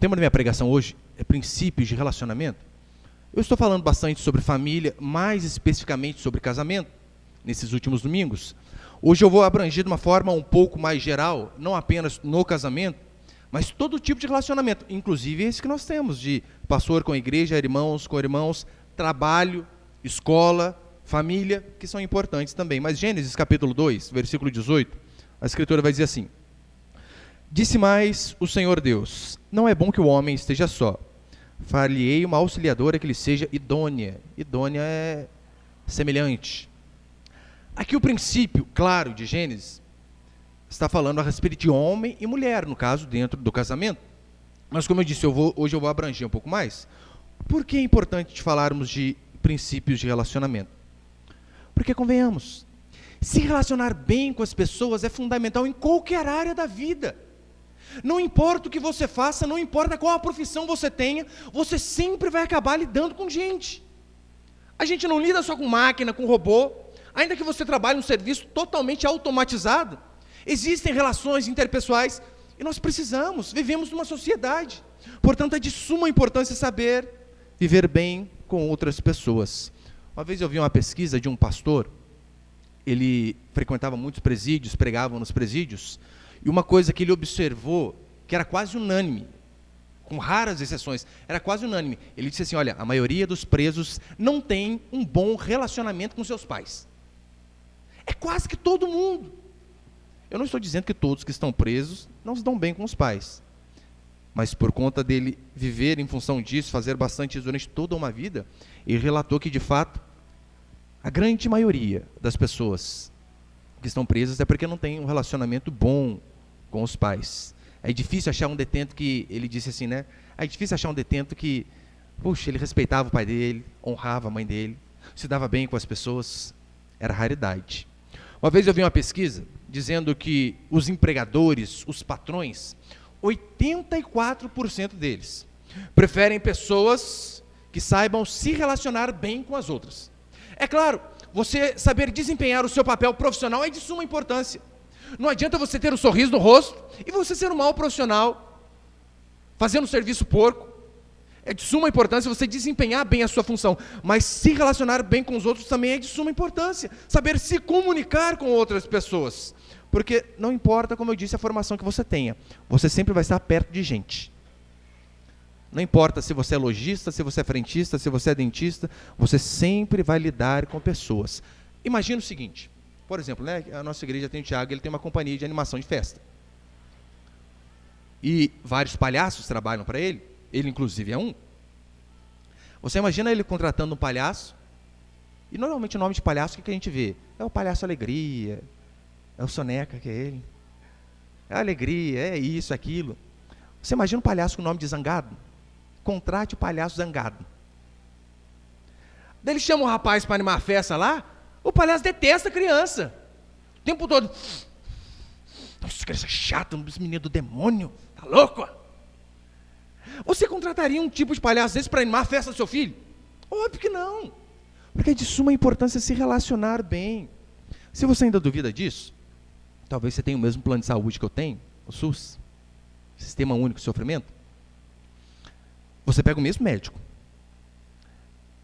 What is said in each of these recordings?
tema da minha pregação hoje é princípios de relacionamento. Eu estou falando bastante sobre família, mais especificamente sobre casamento, nesses últimos domingos. Hoje eu vou abranger de uma forma um pouco mais geral, não apenas no casamento, mas todo tipo de relacionamento, inclusive esse que nós temos, de pastor com a igreja, irmãos com irmãos, trabalho, escola, família, que são importantes também. Mas Gênesis capítulo 2, versículo 18, a Escritura vai dizer assim: disse mais o Senhor Deus, não é bom que o homem esteja só, far-lhe-ei uma auxiliadora que lhe seja idônea. Idônea é semelhante. Aqui o princípio, claro, de Gênesis, está falando a respeito de homem e mulher, no caso, dentro do casamento. Mas como eu disse, hoje eu vou abranger um pouco mais. Por que é importante falarmos de princípios de relacionamento? Porque, convenhamos, se relacionar bem com as pessoas é fundamental em qualquer área da vida. Não importa o que você faça, não importa qual a profissão você tenha, você sempre vai acabar lidando com gente. A gente não lida só com máquina, com robô. Ainda que você trabalhe num serviço totalmente automatizado, existem relações interpessoais e nós vivemos numa sociedade. Portanto, é de suma importância saber viver bem com outras pessoas. Uma vez eu vi uma pesquisa de um pastor, ele frequentava muitos presídios, pregava nos presídios, e uma coisa que ele observou, que era quase unânime, com raras exceções, era quase unânime. Ele disse assim: olha, a maioria dos presos não tem um bom relacionamento com seus pais. É quase que todo mundo. Eu não estou dizendo que todos que estão presos não se dão bem com os pais. Mas por conta dele viver em função disso, fazer bastante isso durante toda uma vida, ele relatou que, de fato, a grande maioria das pessoas que estão presas é porque não tem um relacionamento bom com os pais. É difícil achar um detento que, ele disse assim, né? É difícil achar um detento que, puxa, ele respeitava o pai dele, honrava a mãe dele, se dava bem com as pessoas. Era raridade. Uma vez eu vi uma pesquisa dizendo que os empregadores, os patrões, 84% deles preferem pessoas que saibam se relacionar bem com as outras. É claro, você saber desempenhar o seu papel profissional é de suma importância. Não adianta você ter um sorriso no rosto e você ser um mau profissional, fazendo um serviço porco. É de suma importância você desempenhar bem a sua função, mas se relacionar bem com os outros também é de suma importância. Saber se comunicar com outras pessoas. Porque não importa, como eu disse, a formação que você tenha, você sempre vai estar perto de gente. Não importa se você é lojista, se você é frentista, se você é dentista, você sempre vai lidar com pessoas. Imagina o seguinte, por exemplo, né, a nossa igreja tem o Tiago, ele tem uma companhia de animação de festa. E vários palhaços trabalham para ele. Ele, inclusive, é um. Você imagina ele contratando um palhaço, e normalmente o nome de palhaço, o que a gente vê? É o Palhaço Alegria, é o Soneca, que é ele. É a Alegria, é isso, aquilo. Você imagina um palhaço com o nome de Zangado? Contrate o palhaço Zangado. Daí ele chama o rapaz para animar a festa lá, o palhaço detesta a criança. O tempo todo. Nossa, criança chata, um menino do demônio, tá louco? Você contrataria um tipo de palhaço desse para animar a festa do seu filho? Óbvio que não. Porque é de suma importância se relacionar bem. Se você ainda duvida disso, talvez você tenha o mesmo plano de saúde que eu tenho, o SUS, Sistema Único de Sofrimento. Você pega o mesmo médico.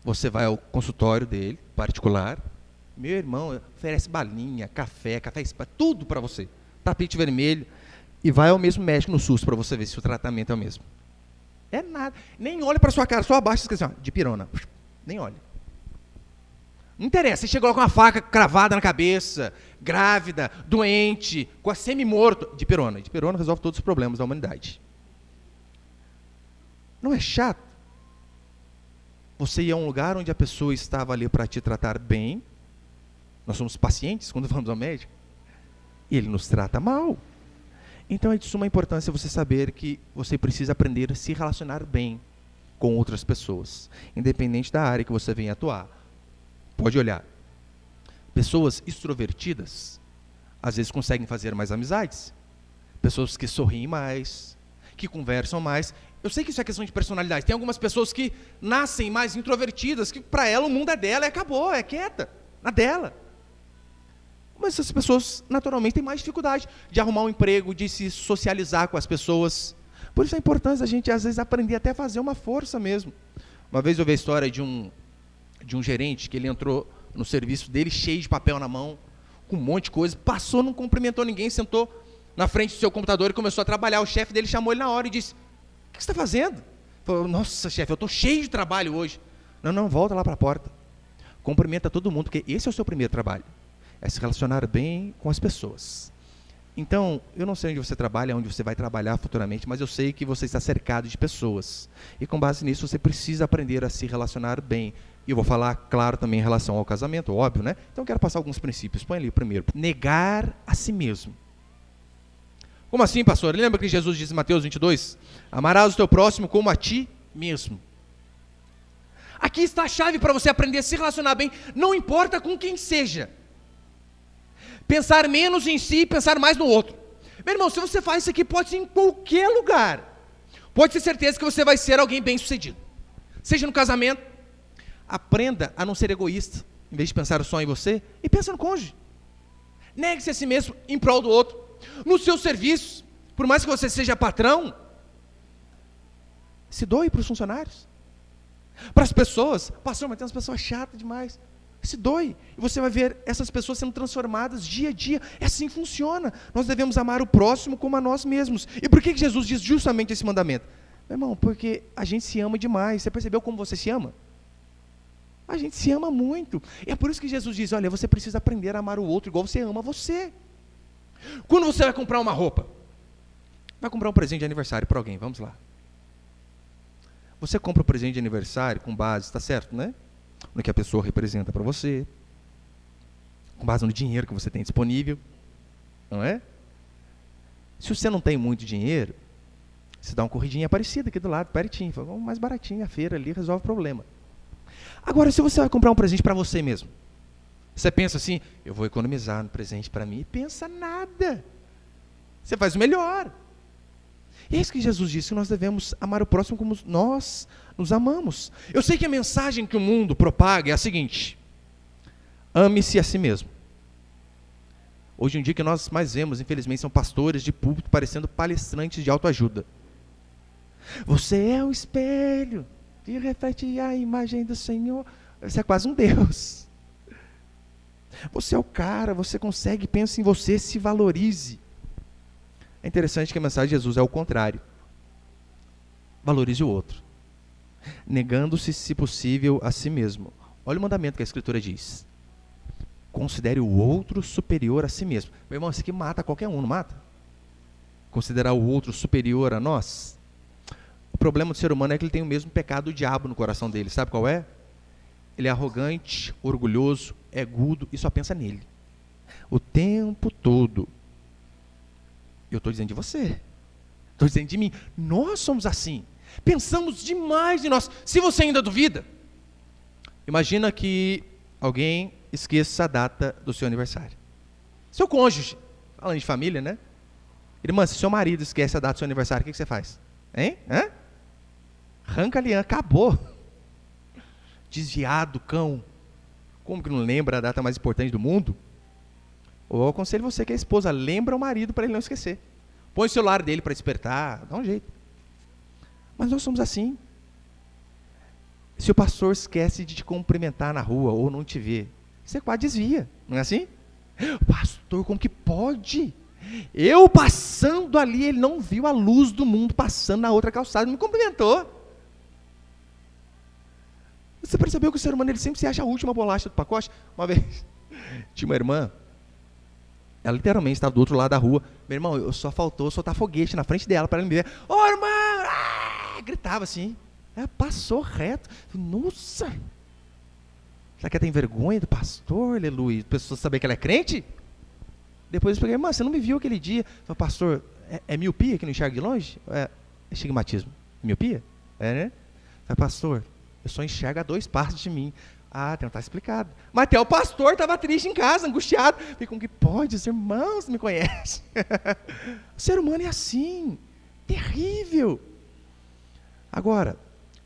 Você vai ao consultório dele, particular. Meu irmão oferece balinha, café tudo para você. Tapete vermelho. E vai ao mesmo médico no SUS para você ver se o tratamento é o mesmo. É nada. Nem olha para sua cara, só abaixa e esquece assim, ó, de pirona. Nem olha. Não interessa, você chegou lá com uma faca cravada na cabeça, grávida, doente, com a semi-morto. De pirona. De pirona resolve todos os problemas da humanidade. Não é chato? Você ia a um lugar onde a pessoa estava ali para te tratar bem. Nós somos pacientes quando vamos ao médico. E ele nos trata mal. Então é de suma importância você saber que você precisa aprender a se relacionar bem com outras pessoas, independente da área que você venha atuar. Pode olhar. Pessoas extrovertidas, às vezes conseguem fazer mais amizades. Pessoas que sorriem mais, que conversam mais. Eu sei que isso é questão de personalidade. Tem algumas pessoas que nascem mais introvertidas, que para ela o mundo é dela e acabou, é quieta, na dela. Mas essas pessoas, naturalmente, têm mais dificuldade de arrumar um emprego, de se socializar com as pessoas. Por isso a importância da gente, às vezes, aprender até a fazer uma força mesmo. Uma vez eu vi a história de um gerente que ele entrou no serviço dele cheio de papel na mão, com um monte de coisa, passou, não cumprimentou ninguém, sentou na frente do seu computador e começou a trabalhar. O chefe dele chamou ele na hora e disse: o que você está fazendo? Falou: nossa, chefe, eu estou cheio de trabalho hoje. Não, volta lá para a porta. Cumprimenta todo mundo, porque esse é o seu primeiro trabalho. É se relacionar bem com as pessoas. Então, eu não sei onde você trabalha, onde você vai trabalhar futuramente, mas eu sei que você está cercado de pessoas. E com base nisso, você precisa aprender a se relacionar bem. E eu vou falar, claro, também em relação ao casamento, óbvio, né? Então, eu quero passar alguns princípios. Põe ali o primeiro. Negar a si mesmo. Como assim, pastor? Lembra que Jesus disse em Mateus 22? Amarás o teu próximo como a ti mesmo. Aqui está a chave para você aprender a se relacionar bem, não importa com quem seja. Pensar menos em si e pensar mais no outro. Meu irmão, se você faz isso aqui, pode ser em qualquer lugar. Pode ter certeza que você vai ser alguém bem sucedido. Seja no casamento, aprenda a não ser egoísta, em vez de pensar só em você, e pensa no cônjuge. Negue-se a si mesmo em prol do outro. No seu serviço, por mais que você seja patrão, se doe para os funcionários. Para as pessoas, pastor, mas tem umas pessoas chatas demais. Se doe, e você vai ver essas pessoas sendo transformadas dia a dia. É assim que funciona. Nós devemos amar o próximo como a nós mesmos. E por que Jesus diz justamente esse mandamento? Meu irmão, porque a gente se ama demais. Você percebeu como você se ama? A gente se ama muito. E é por isso que Jesus diz: olha, você precisa aprender a amar o outro igual você ama você. Quando você vai comprar uma roupa, vai comprar um presente de aniversário para alguém, vamos lá. Você compra o presente de aniversário com base, está certo, né? No que a pessoa representa para você, com base no dinheiro que você tem disponível, não é? Se você não tem muito dinheiro, você dá uma corridinha parecida aqui do lado, pertinho, fala, mais baratinho, a feira ali resolve o problema. Agora, se você vai comprar um presente para você mesmo, você pensa assim: eu vou economizar no presente para mim, e pensa nada. Você faz o melhor. E é isso que Jesus disse, que nós devemos amar o próximo como nós nos amamos. Eu sei que a mensagem que o mundo propaga é a seguinte: ame-se a si mesmo. Hoje em dia, o que nós mais vemos, infelizmente, são pastores de púlpito parecendo palestrantes de autoajuda. Você é o espelho que reflete a imagem do Senhor. Você é quase um Deus. Você é o cara, você consegue, pensa em você, se valorize. É interessante que a mensagem de Jesus é o contrário. Valorize o outro, negando-se, se possível, a si mesmo. Olha o mandamento que a Escritura diz: considere o outro superior a si mesmo. Meu irmão, isso aqui mata qualquer um, não mata? Considerar o outro superior a nós. O problema do ser humano é que ele tem o mesmo pecado do diabo no coração dele. Sabe qual é? Ele é arrogante, orgulhoso, egudo e só pensa nele o tempo todo. Eu estou dizendo de você, estou dizendo de mim. Nós somos assim, pensamos demais em nós. Se você ainda duvida, imagina que alguém esqueça a data do seu aniversário. Seu cônjuge, falando de família, né? Irmã, se seu marido esquece a data do seu aniversário, o que você faz? Hein? Hã? Arranca a aliança, acabou. Desviado, cão. Como que não lembra a data mais importante do mundo? Ou eu aconselho você que é esposa, lembra o marido para ele não esquecer. Põe o celular dele para despertar, dá um jeito. Mas nós somos assim. Se o pastor esquece de te cumprimentar na rua ou não te vê, você quase desvia, não é assim? Pastor, como que pode? Eu passando ali, ele não viu a luz do mundo passando na outra calçada, não me cumprimentou. Você percebeu que o ser humano ele sempre se acha a última bolacha do pacote? Uma vez, tinha uma irmã, ela literalmente estava do outro lado da rua. Meu irmão, só faltou soltar foguete na frente dela para ela me ver. Ô, irmã! Ah! Gritava assim. Ela passou reto. Nossa! Será que ela tem vergonha do pastor, aleluia? As pessoas sabem que ela é crente? Depois eu peguei, irmã, você não me viu aquele dia? Eu falei, pastor, é miopia que não enxerga de longe? É estigmatismo. Miopia? É, né? Eu falei, pastor, eu só enxergo a 2 passos de mim. Ah, tem que estar explicado. Mas até o pastor estava triste em casa, angustiado. Falei, como que pode? Os irmãos me conhecem. O ser humano é assim. Terrível. Agora,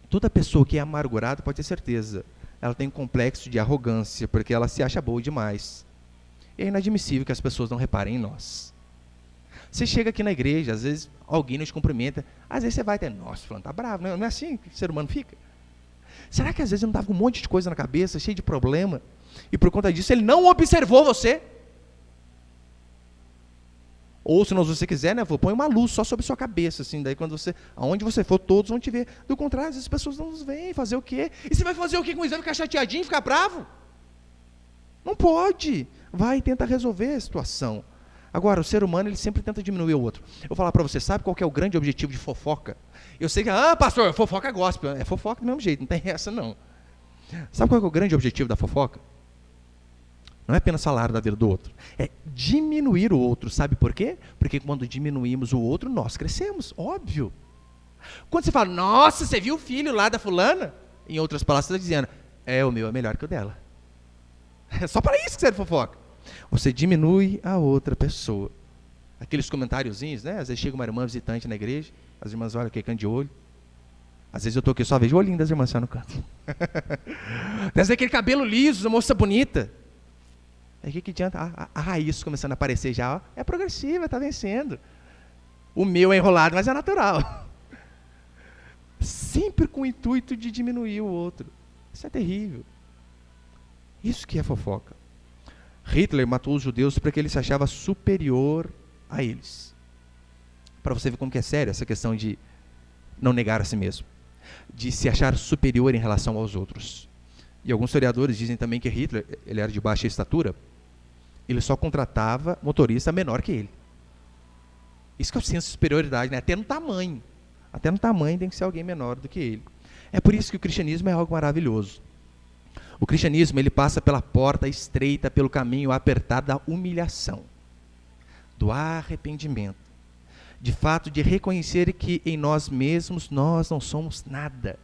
toda pessoa que é amargurada, pode ter certeza, ela tem um complexo de arrogância, porque ela se acha boa demais. E é inadmissível que as pessoas não reparem em nós. Você chega aqui na igreja, às vezes alguém nos cumprimenta, às vezes você vai até, nossa, fulano tá bravo, não é assim que o ser humano fica? Será que às vezes ele não estava com um monte de coisa na cabeça, cheio de problema, e por conta disso ele não observou você? Ou se não você quiser, né, põe uma luz só sobre sua cabeça, assim, daí quando você, aonde você for, todos vão te ver. Do contrário, as pessoas não nos veem, fazer o quê? E você vai fazer o quê com isso? Vai ficar chateadinho, ficar bravo? Não pode. Vai e tenta resolver a situação. Agora, o ser humano, ele sempre tenta diminuir o outro. Eu vou falar para você, sabe qual que é o grande objetivo de fofoca? Eu sei que, pastor, fofoca gospel. É fofoca do mesmo jeito, não tem essa não. Sabe qual que é o grande objetivo da fofoca? Não é apenas falar da vida do outro, é diminuir o outro. Sabe por quê? Porque quando diminuímos o outro, nós crescemos, óbvio. Quando você fala, nossa, você viu o filho lá da fulana? Em outras palavras, você está dizendo, o meu é melhor que o dela. É só para isso que serve fofoca. Você diminui a outra pessoa. Aqueles comentáriozinhos, né? Às vezes chega uma irmã visitante na igreja, as irmãs olham aqui, canto de olho. Às vezes eu estou aqui, só vejo o olhinho das irmãs no canto. Às vezes aquele cabelo liso, a moça bonita. Aí o que adianta? A raiz começando a aparecer já, ó, é progressiva, está vencendo. O meu é enrolado, mas é natural. Sempre com o intuito de diminuir o outro. Isso é terrível. Isso que é fofoca. Hitler matou os judeus porque ele se achava superior a eles. Para você ver como que é sério essa questão de não negar a si mesmo. De se achar superior em relação aos outros. E alguns historiadores dizem também que Hitler, ele era de baixa estatura, ele só contratava motorista menor que ele. Isso que é o senso de superioridade, né? Até no tamanho. Até no tamanho tem que ser alguém menor do que ele. É por isso que o cristianismo é algo maravilhoso. O cristianismo, ele passa pela porta estreita, pelo caminho apertado da humilhação, do arrependimento, de fato de reconhecer que em nós mesmos nós não somos nada.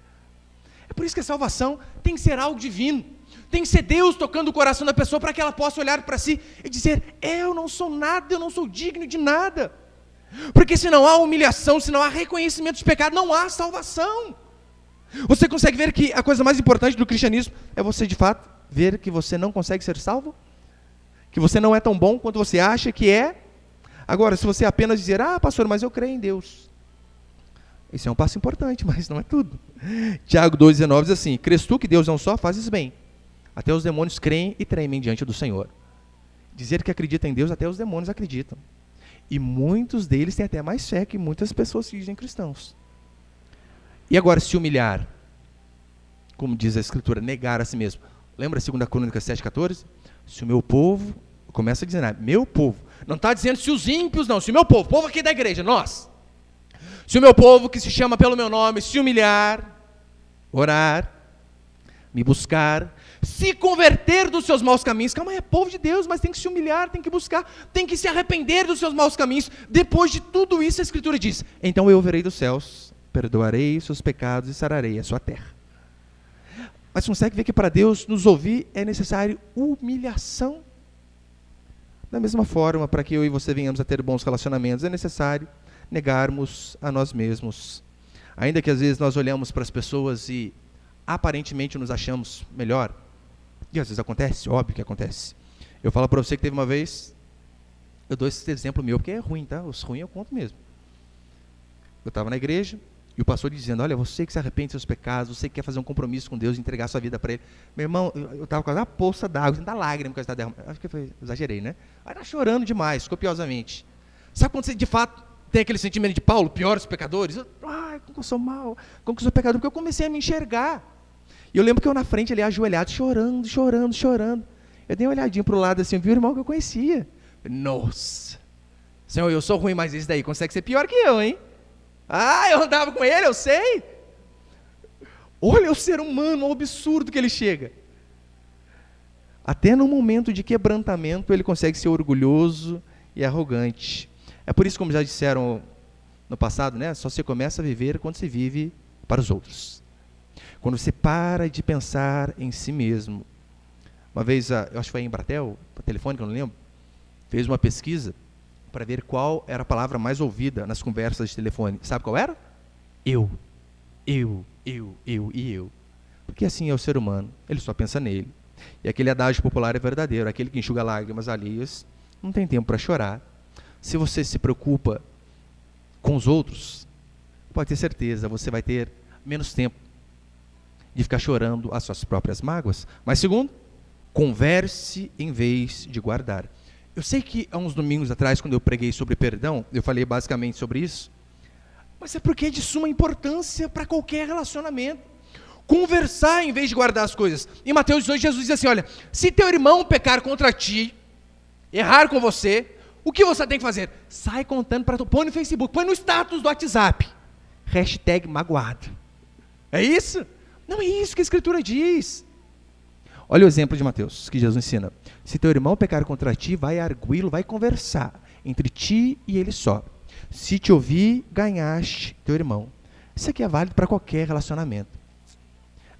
É por isso que a salvação tem que ser algo divino. Tem que ser Deus tocando o coração da pessoa para que ela possa olhar para si e dizer, eu não sou nada, eu não sou digno de nada. Porque se não há humilhação, se não há reconhecimento de pecado, não há salvação. Você consegue ver que a coisa mais importante do cristianismo é você de fato ver que você não consegue ser salvo? Que você não é tão bom quanto você acha que é? Agora, se você apenas dizer, pastor, mas eu creio em Deus. Isso é um passo importante, mas não é tudo. Tiago 2,19 diz assim, crês tu que Deus é um só, fazes bem. Até os demônios creem e tremem diante do Senhor. Dizer que acredita em Deus, até os demônios acreditam. E muitos deles têm até mais fé que muitas pessoas que dizem cristãos. E agora, se humilhar, como diz a Escritura, negar a si mesmo. Lembra 2 Crônicas 7,14? Se o meu povo, começa dizendo, meu povo, não está dizendo se os ímpios não, se o meu povo aqui da igreja, nós. Se o meu povo que se chama pelo meu nome se humilhar, orar, me buscar, se converter dos seus maus caminhos, calma, é povo de Deus, mas tem que se humilhar, tem que buscar, tem que se arrepender dos seus maus caminhos. Depois de tudo isso, a Escritura diz, então eu verei dos céus, perdoarei os seus pecados e sararei a sua terra. Mas você consegue ver que para Deus nos ouvir é necessário humilhação. Da mesma forma, para que eu e você venhamos a ter bons relacionamentos, é necessário negarmos a nós mesmos. Ainda que às vezes nós olhamos para as pessoas e aparentemente nos achamos melhor, e às vezes acontece, óbvio que acontece. Eu falo para você que teve uma vez, eu dou esse exemplo meu, porque é ruim, tá? Os ruins eu conto mesmo. Eu estava na igreja, e o pastor dizendo, olha, você que se arrepende dos seus pecados, você que quer fazer um compromisso com Deus, entregar sua vida para Ele. Meu irmão, eu estava com uma poça d'água, da lágrima, que eu estava derramando. Acho que foi, exagerei, né? Aí estava chorando demais, copiosamente. Sabe quando você, de fato, tem aquele sentimento de Paulo, pior dos pecadores? Como que eu sou mal, como que eu sou pecador? Porque eu comecei a me enxergar. E eu lembro que eu na frente ali, ajoelhado, chorando. Eu dei uma olhadinha para o lado assim, vi o irmão que eu conhecia. Nossa, Senhor, eu sou ruim, mas esse daí consegue ser pior que eu, hein? Eu andava com ele, eu sei. Olha o ser humano, o absurdo que ele chega. Até no momento de quebrantamento, ele consegue ser orgulhoso e arrogante. É por isso, como já disseram no passado, né? Só se começa a viver quando se vive para os outros. Quando você para de pensar em si mesmo. Uma vez, eu acho que foi a Embratel, a Telefônica, eu não lembro, fez uma pesquisa para ver qual era a palavra mais ouvida nas conversas de telefone. Sabe qual era? Eu. Porque assim é o ser humano, ele só pensa nele. E aquele adágio popular é verdadeiro, aquele que enxuga lágrimas alheias não tem tempo para chorar. Se você se preocupa com os outros, pode ter certeza, você vai ter menos tempo de ficar chorando as suas próprias mágoas. Mas segundo, converse em vez de guardar. Eu sei que há uns domingos atrás, quando eu preguei sobre perdão, eu falei basicamente sobre isso, mas é porque é de suma importância para qualquer relacionamento. Conversar em vez de guardar as coisas. Em Mateus 18, Jesus diz assim, olha, se teu irmão pecar contra ti, errar com você, o que você tem que fazer? Sai contando para tu, põe no Facebook, põe no status do WhatsApp, #magoado. É isso? Não é isso que a Escritura diz. Olha o exemplo de Mateus, que Jesus ensina. Se teu irmão pecar contra ti, vai arguí-lo, vai conversar entre ti e ele só. Se te ouvir, ganhaste teu irmão. Isso aqui é válido para qualquer relacionamento.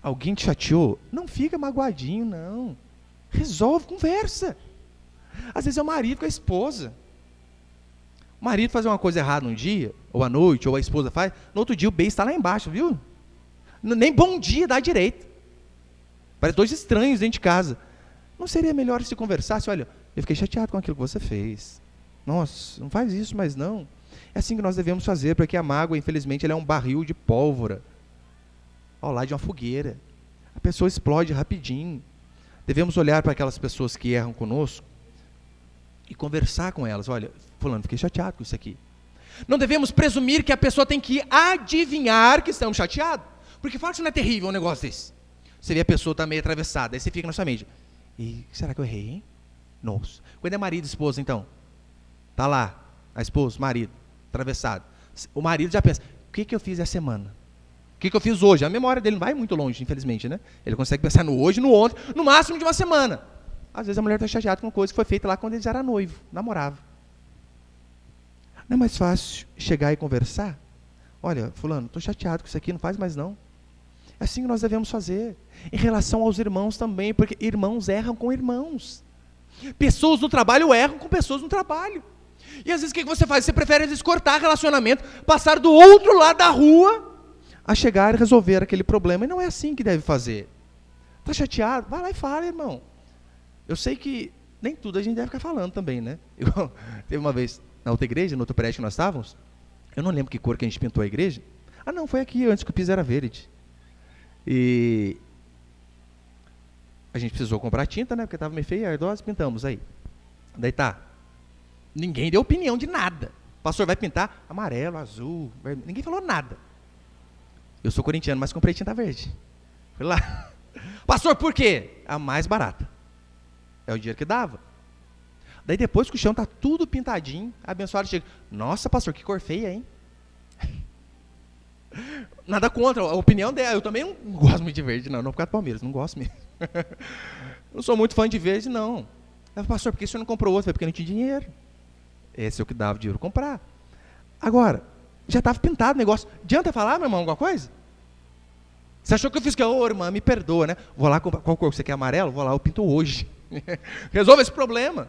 Alguém te chateou? Não fica magoadinho, não. Resolve, conversa. Às vezes é o marido com a esposa. O marido faz uma coisa errada um dia, ou à noite, ou a esposa faz, no outro dia o beijo está lá embaixo, viu? Nem bom dia dá direito. Parece dois estranhos dentro de casa. Não seria melhor se conversasse? Olha, eu fiquei chateado com aquilo que você fez. Nossa, não faz isso mais não. É assim que nós devemos fazer, porque a mágoa, infelizmente, ela é um barril de pólvora ao lado de uma fogueira. A pessoa explode rapidinho. Devemos olhar para aquelas pessoas que erram conosco e conversar com elas. Olha, fulano, fiquei chateado com isso aqui. Não devemos presumir que a pessoa tem que adivinhar que estamos chateados. Porque fala que isso não é terrível um negócio desse. Você vê a pessoa está meio atravessada, aí você fica na sua mente. E será que eu errei, hein? Nossa. Quando é marido e esposa, então? Tá lá, a esposa, o marido, atravessado. O marido já pensa, o que eu fiz essa semana? O que eu fiz hoje? A memória dele não vai muito longe, infelizmente, né? Ele consegue pensar no hoje, no ontem, no máximo de uma semana. Às vezes a mulher está chateada com uma coisa que foi feita lá quando eles eram noivo, namorava. Não é mais fácil chegar e conversar? Olha, fulano, estou chateado com isso aqui, não faz mais não. É assim que nós devemos fazer. Em relação aos irmãos também, porque irmãos erram com irmãos. Pessoas no trabalho erram com pessoas no trabalho. E às vezes o que você faz? Você prefere às vezes cortar relacionamento, passar do outro lado da rua, a chegar e resolver aquele problema. E não é assim que deve fazer. Está chateado? Vai lá e fala, irmão. Eu sei que nem tudo a gente deve ficar falando também, né? Teve uma vez na outra igreja, no outro prédio que nós estávamos, eu não lembro que cor que a gente pintou a igreja. Ah não, foi aqui, antes que o piso era verde. E a gente precisou comprar tinta, né? Porque estava meio feio, ardosa, pintamos aí. Daí tá. Ninguém deu opinião de nada. O pastor vai pintar amarelo, azul, vermelho. Ninguém falou nada. Eu sou corintiano, mas comprei tinta verde. Fui lá. Pastor, por quê? A mais barata. É o dinheiro que dava. Daí depois que o chão tá tudo pintadinho, a abençoada chega. Nossa, pastor, que cor feia, hein? Nada contra, a opinião dela. Eu também não gosto muito de verde, não por causa do Palmeiras, não gosto mesmo. Não sou muito fã de verde, não. Eu falei, pastor, por que o senhor não comprou outro? Eu falei, porque não tinha dinheiro. Esse é o que dava dinheiro comprar. Agora, já estava pintado o negócio. Adianta falar, meu irmão, alguma coisa? Você achou que eu fiz que? Ô, irmã, me perdoa, né? Vou lá comprar. Qual cor você quer? Amarelo? Vou lá, eu pinto hoje. Resolve esse problema.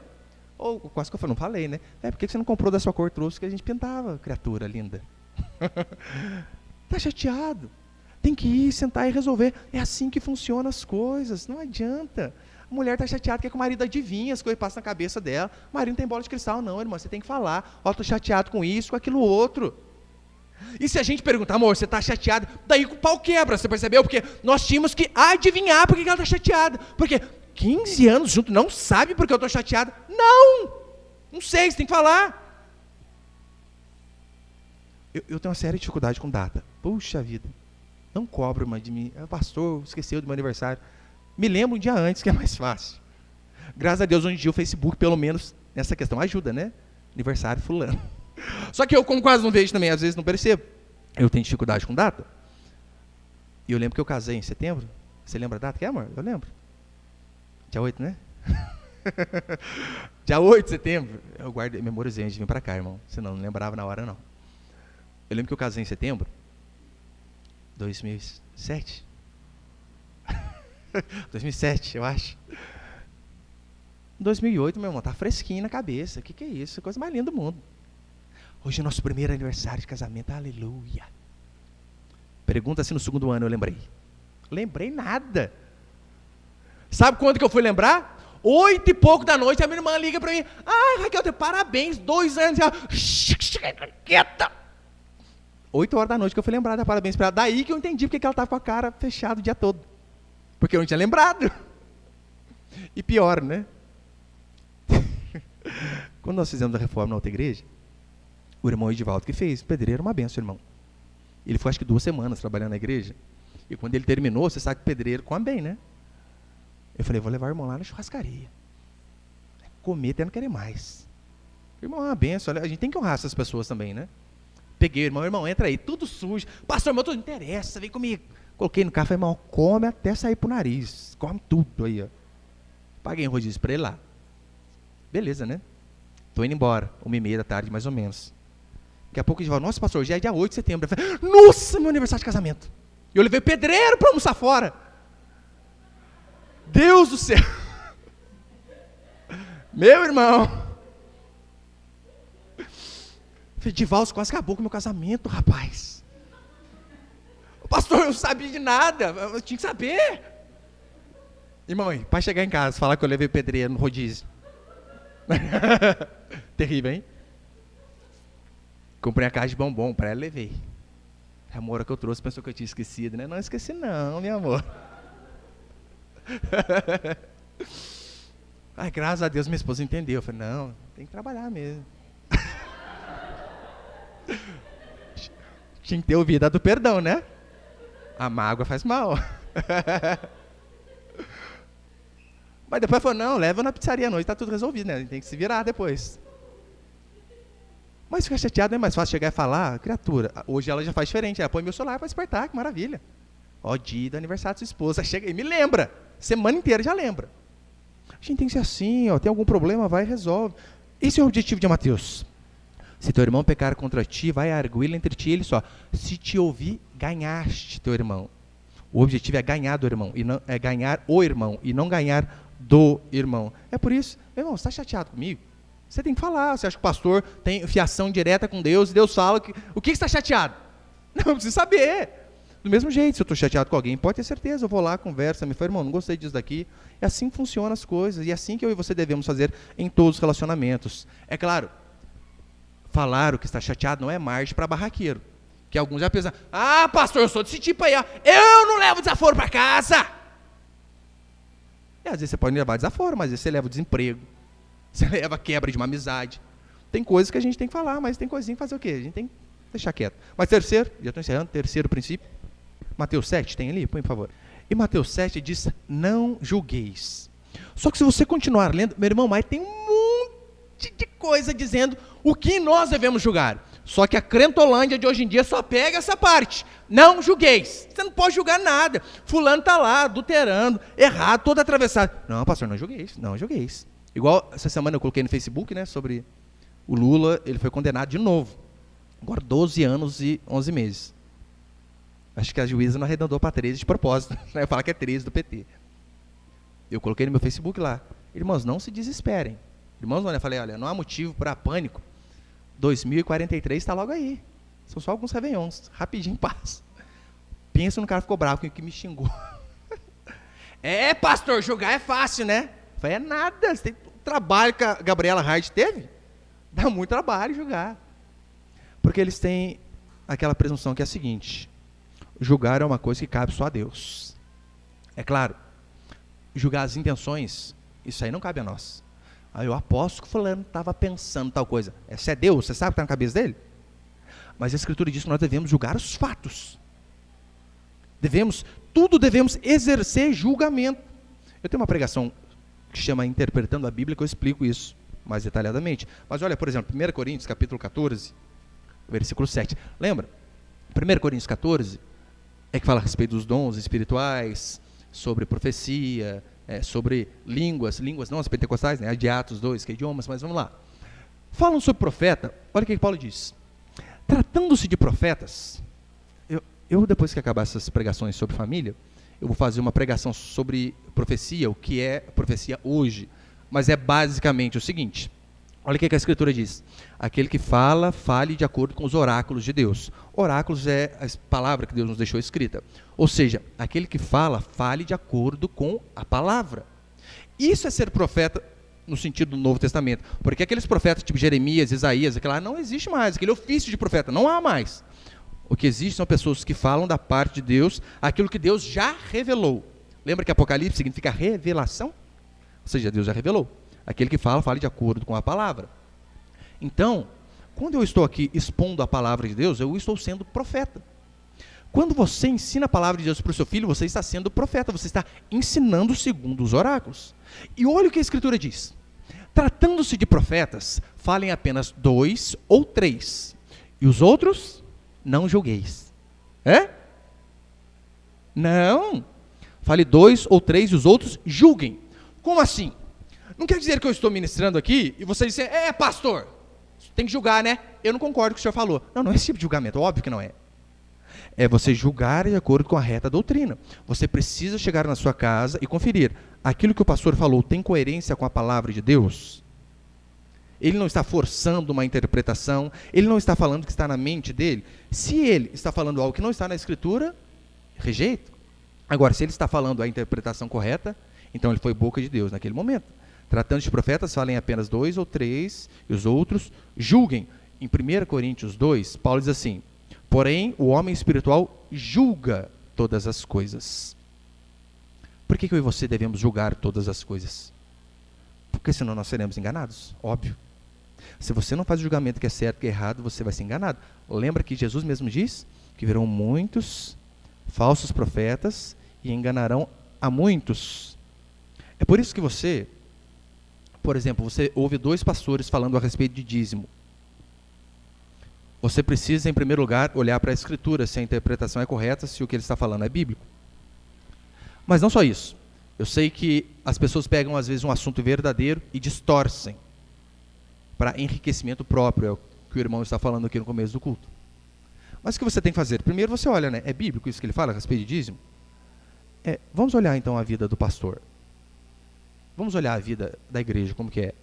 Ou quase que eu falei, não falei, né? Por que você não comprou da sua cor? Trouxe que a gente pintava, criatura linda. Está chateado. Tem que ir, sentar e resolver. É assim que funcionam as coisas. Não adianta. A mulher está chateada, quer que o marido adivinhe as coisas que passam na cabeça dela. O marido não tem bola de cristal, não, irmão. Você tem que falar. Ó, estou chateado com isso, com aquilo outro. E se a gente perguntar, amor, você está chateado? Daí o pau quebra, você percebeu? Porque nós tínhamos que adivinhar por que ela está chateada. Porque 15 anos junto, não sabe por que eu estou chateada? Não sei, você tem que falar. Eu tenho uma séria dificuldade com data. Puxa vida. Não cobra uma de mim. Pastor, esqueceu do meu aniversário. Me lembro um dia antes, que é mais fácil. Graças a Deus, hoje em dia o Facebook, pelo menos, nessa questão, ajuda, né? Aniversário fulano. Só que eu, como quase não vejo também, às vezes não percebo. Eu tenho dificuldade com data. E eu lembro que eu casei em setembro. Você lembra a data que é, amor? Eu lembro. Dia 8, né? Dia 8 de setembro. Eu guardei, memorizei antes de vir para cá, irmão. Senão não lembrava na hora, não. Eu lembro que eu casei em setembro. 2007. 2007, eu acho. 2008, meu irmão, tá fresquinho na cabeça. O que é isso? É a coisa mais linda do mundo. Hoje é nosso primeiro aniversário de casamento. Aleluia. Pergunta se no segundo ano eu lembrei. Lembrei nada. Sabe quando que eu fui lembrar? 8 e pouco da noite, a minha irmã liga para mim. Ah, Raquel, parabéns, 2 anos. Quieta. 8 horas da noite que eu fui lembrar, parabéns para ela. Daí que eu entendi porque ela estava com a cara fechada o dia todo. Porque eu não tinha lembrado. E pior, né? Quando nós fizemos a reforma na outra igreja, o irmão Edivaldo que fez, o pedreiro, uma benção, irmão. Ele foi acho que 2 semanas trabalhando na igreja. E quando ele terminou, você sabe que o pedreiro come bem, né? Eu falei, vou levar o irmão lá na churrascaria. Comer até não querer mais. O irmão é uma benção, a gente tem que honrar essas pessoas também, né? Peguei o irmão, entra aí, tudo sujo. Pastor, irmão, tudo não interessa, vem comigo. Coloquei no carro, falei, irmão, come até sair pro nariz. Come tudo aí, ó. Paguei um rodízio para ele lá. Beleza, né? Tô indo embora, 1h30 da tarde, mais ou menos. Daqui a pouco ele fala, nossa, pastor, já é dia 8 de setembro. Eu falei, nossa, meu aniversário de casamento. E eu levei pedreiro para almoçar fora. Deus do céu. Meu irmão. Edivaldo, quase acabou com o meu casamento, rapaz. Pastor, eu não sabia de nada, eu tinha que saber. Irmão, para chegar em casa, falar que eu levei pedreiro no rodízio. Terrível, hein? Comprei a caixa de bombom para ela, levei. A amor que eu trouxe pensou que eu tinha esquecido, né? Não esqueci não, meu amor. Ai, graças a Deus minha esposa entendeu. Eu falei, não, tem que trabalhar mesmo. Tinha que ter ouvido a do perdão, né? A mágoa faz mal. Mas depois falou, não, leva na pizzaria à noite, tá tudo resolvido, né? Tem que se virar depois. Mas ficar chateado não é mais fácil chegar e falar, criatura, hoje ela já faz diferente, ela põe meu celular para despertar, que maravilha. Ó, dia do aniversário da sua esposa, chega e me lembra, semana inteira já lembra. A gente tem que ser assim, ó, tem algum problema, vai e resolve. Esse é o objetivo de Mateus. Se teu irmão pecar contra ti, vai arguí-lo entre ti e ele só. Se te ouvir, ganhaste teu irmão. O objetivo é ganhar do irmão, e não, é ganhar o irmão, e não ganhar do irmão. É por isso, meu irmão, você está chateado comigo? Você tem que falar. Você acha que o pastor tem fiação direta com Deus, e Deus fala, o que você está chateado? Não, precisa saber. Do mesmo jeito, se eu estou chateado com alguém, pode ter certeza, eu vou lá, conversa, me fala, irmão, não gostei disso daqui. É assim que funcionam as coisas, e é assim que eu e você devemos fazer em todos os relacionamentos. É claro, falar o que está chateado não é margem para barraqueiro. Que alguns já pensam, ah, pastor, eu sou desse tipo aí, ó, eu não levo desaforo para casa. E às vezes você pode levar desaforo, mas às vezes você leva o desemprego, você leva a quebra de uma amizade. Tem coisas que a gente tem que falar, mas tem coisinha que fazer o quê? A gente tem que deixar quieto. Mas terceiro, já estou encerrando, terceiro princípio, Mateus 7, tem ali? Põe, por favor. E Mateus 7 diz, não julgueis. Só que se você continuar lendo, meu irmão, mas tem um monte de coisa dizendo o que nós devemos julgar. Só que a crentolândia de hoje em dia só pega essa parte. Não julgueis. Você não pode julgar nada. Fulano está lá, adulterando, errado, todo atravessado. Não, pastor, não julgueis, não julgueis. Igual essa semana eu coloquei no Facebook, né, sobre o Lula, ele foi condenado de novo. Agora 12 anos e 11 meses. Acho que a juíza não arredondou para 13 de propósito. Eu falo que é 13 do PT. Eu coloquei no meu Facebook lá. Irmãos, não se desesperem. Irmãos, eu falei, olha, não há motivo para pânico. 2043 está logo aí. São só alguns réveillons. Rapidinho passa. Pensa no cara que ficou bravo, que me xingou. É, pastor, julgar é fácil, né? Eu falei, é nada. Você tem o trabalho que a Gabriela Hart teve. Dá muito trabalho julgar. Porque eles têm aquela presunção que é a seguinte. Julgar é uma coisa que cabe só a Deus. É claro, julgar as intenções, isso aí não cabe a nós. Aí eu aposto que o fulano estava pensando tal coisa. Esse é Deus, você sabe o que está na cabeça dele? Mas a Escritura diz que nós devemos julgar os fatos. Tudo devemos exercer julgamento. Eu tenho uma pregação que chama Interpretando a Bíblia, que eu explico isso mais detalhadamente. Mas olha, por exemplo, 1 Coríntios, capítulo 14, versículo 7. Lembra? 1 Coríntios 14 é que fala a respeito dos dons espirituais, sobre profecia, sobre línguas não as pentecostais, né, de Atos 2, que é idiomas, mas vamos lá. Falam sobre profeta, olha o que Paulo diz. Tratando-se de profetas, eu depois que acabar essas pregações sobre família, eu vou fazer uma pregação sobre profecia, o que é profecia hoje, mas é basicamente o seguinte. Olha o que a Escritura diz. Aquele que fala, fale de acordo com os oráculos de Deus. Oráculos é a palavra que Deus nos deixou escrita. Ou seja, aquele que fala, fale de acordo com a palavra. Isso é ser profeta no sentido do Novo Testamento. Porque aqueles profetas tipo Jeremias, Isaías, aquela não existe mais, aquele ofício de profeta, não há mais. O que existe são pessoas que falam da parte de Deus aquilo que Deus já revelou. Lembra que Apocalipse significa revelação? Ou seja, Deus já revelou. Aquele que fala, fale de acordo com a palavra. Então, quando eu estou aqui expondo a palavra de Deus, eu estou sendo profeta. Quando você ensina a palavra de Deus para o seu filho, você está sendo profeta, você está ensinando segundo os oráculos. E olha o que a Escritura diz. Tratando-se de profetas, falem apenas 2 ou 3, e os outros não julgueis. É? Não. Fale 2 ou 3 e os outros julguem. Como assim? Não quer dizer que eu estou ministrando aqui e você diz, pastor, tem que julgar, né? Eu não concordo com o que o senhor falou. Não, não é esse tipo de julgamento, óbvio que não é. É você julgar de acordo com a reta doutrina. Você precisa chegar na sua casa e conferir. Aquilo que o pastor falou tem coerência com a palavra de Deus? Ele não está forçando uma interpretação, ele não está falando o que está na mente dele. Se ele está falando algo que não está na Escritura, rejeita. Agora, se ele está falando a interpretação correta, então ele foi boca de Deus naquele momento. Tratando de profetas, falem apenas 2 ou 3, e os outros julguem. Em 1 Coríntios 2, Paulo diz assim, porém, o homem espiritual julga todas as coisas. Por que eu e você devemos julgar todas as coisas? Porque senão nós seremos enganados, óbvio. Se você não faz o julgamento que é certo e que é errado, você vai ser enganado. Lembra que Jesus mesmo diz que virão muitos falsos profetas e enganarão a muitos. É por isso que você, por exemplo, você ouve 2 pastores falando a respeito de dízimo. Você precisa, em primeiro lugar, olhar para a Escritura, se a interpretação é correta, se o que ele está falando é bíblico. Mas não só isso. Eu sei que as pessoas pegam, às vezes, um assunto verdadeiro e distorcem para enriquecimento próprio, é o que o irmão está falando aqui no começo do culto. Mas o que você tem que fazer? Primeiro você olha, né? É bíblico isso que ele fala a respeito de dízimo? Vamos olhar, então, a vida do pastor. Vamos olhar a vida da igreja, como que é.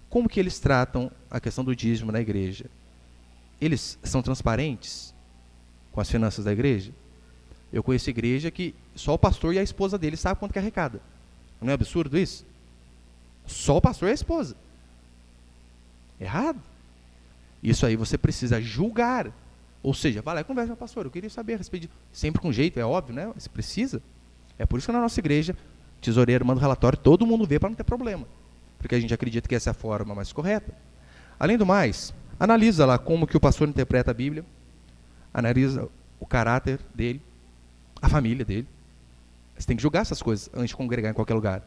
Como que eles tratam a questão do dízimo na igreja? Eles são transparentes com as finanças da igreja? Eu conheço igreja que só o pastor e a esposa dele sabem quanto que arrecada. Não é absurdo isso? Só o pastor e a esposa. Errado. Isso aí você precisa julgar. Ou seja, vai lá e conversa com o pastor. Eu queria saber a respeito de... Sempre com jeito, é óbvio, né? Você precisa. É por isso que na nossa igreja, o tesoureiro manda um relatório, todo mundo vê para não ter problema. Porque a gente acredita que essa é a forma mais correta. Além do mais, analisa lá como que o pastor interpreta a Bíblia. Analisa o caráter dele, a família dele. Você tem que julgar essas coisas antes de congregar em qualquer lugar.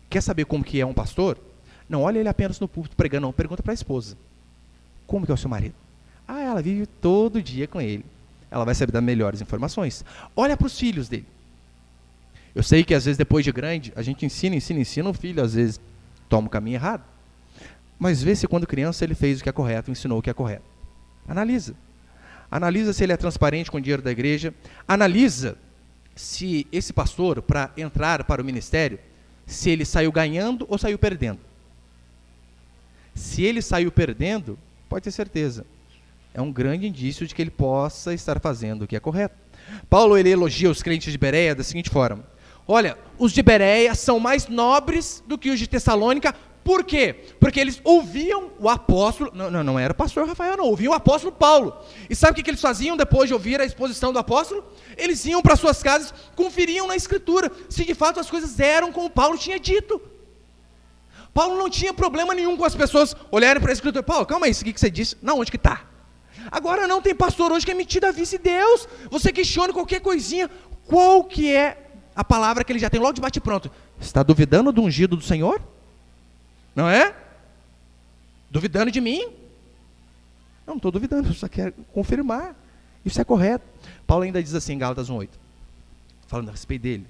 Quer saber como que é um pastor? Não olha ele apenas no púlpito pregando, não. Pergunta para a esposa. Como que é o seu marido? Ela vive todo dia com ele. Ela vai saber dar melhores informações. Olha para os filhos dele. Eu sei que às vezes depois de grande, a gente ensina o filho, às vezes toma o caminho errado. Mas vê se quando criança ele fez o que é correto, ensinou o que é correto. Analisa. Analisa se ele é transparente com o dinheiro da igreja. Analisa se esse pastor, para entrar para o ministério, se ele saiu ganhando ou saiu perdendo. Se ele saiu perdendo, pode ter certeza. É um grande indício de que ele possa estar fazendo o que é correto. Paulo, ele elogia os crentes de Bereia da seguinte forma. Olha, os de Bereia são mais nobres do que os de Tessalônica. Por quê? Porque eles ouviam o apóstolo, não era o pastor Rafael, não, ouviam o apóstolo Paulo. E sabe o que eles faziam depois de ouvir a exposição do apóstolo? Eles iam para suas casas, conferiam na Escritura, se de fato as coisas eram como Paulo tinha dito. Paulo não tinha problema nenhum com as pessoas olharem para a Escritura. Paulo, calma aí, isso aqui que você disse, não, onde que está? Agora não tem pastor hoje que é metido a vice-deus. Você questiona qualquer coisinha, qual que é a palavra que ele já tem logo de bate-pronto? Está duvidando do ungido do Senhor? Não é? Duvidando de mim? Não estou duvidando, eu só quero confirmar. Isso é correto. Paulo ainda diz assim em Gálatas 1:8, falando a respeito dele.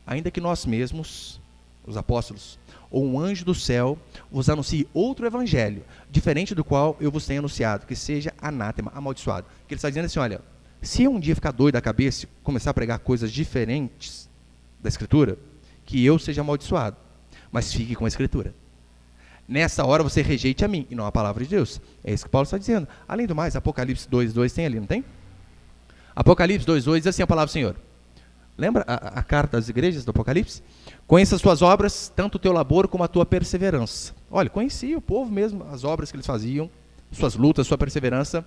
Ainda que nós mesmos, os apóstolos, ou um anjo do céu, vos anuncie outro evangelho, diferente do qual eu vos tenho anunciado, que seja anátema, amaldiçoado. Que ele está dizendo assim, olha, se eu um dia ficar doido da cabeça e começar a pregar coisas diferentes da Escritura, que eu seja amaldiçoado, mas fique com a Escritura. Nessa hora você rejeite a mim, e não a palavra de Deus. É isso que Paulo está dizendo. Além do mais, Apocalipse 2:2 tem ali, não tem? Apocalipse 2:2 diz assim a palavra do Senhor. Lembra a carta das igrejas do Apocalipse? Conheça as tuas obras, tanto o teu labor como a tua perseverança. Olha, conhecia o povo mesmo, as obras que eles faziam, suas lutas, sua perseverança,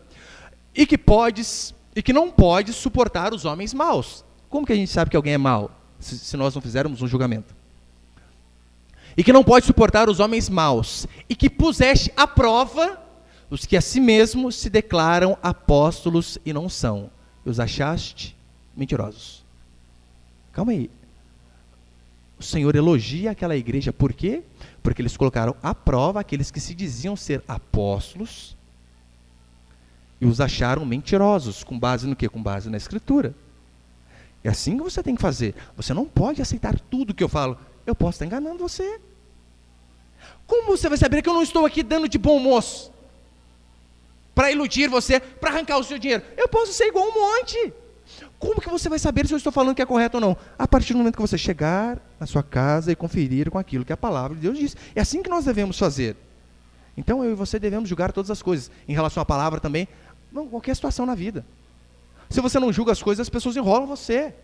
e que não podes suportar os homens maus. Como que a gente sabe que alguém é mau, se nós não fizermos um julgamento? E que não pode suportar os homens maus, e que puseste à prova os que a si mesmos se declaram apóstolos e não são, e os achaste mentirosos. Calma aí. O Senhor elogia aquela igreja, por quê? Porque eles colocaram à prova aqueles que se diziam ser apóstolos e os acharam mentirosos, com base no quê? Com base na Escritura. É assim que você tem que fazer. Você não pode aceitar tudo que eu falo. Eu posso estar enganando você. Como você vai saber que eu não estou aqui dando de bom moço? Para iludir você, para arrancar o seu dinheiro. Eu posso ser igual um monte. Como que você vai saber se eu estou falando que é correto ou não? A partir do momento que você chegar na sua casa e conferir com aquilo que a palavra de Deus diz. É assim que nós devemos fazer. Então eu e você devemos julgar todas as coisas. Em relação à palavra também, não, qualquer situação na vida. Se você não julga as coisas, as pessoas enrolam você.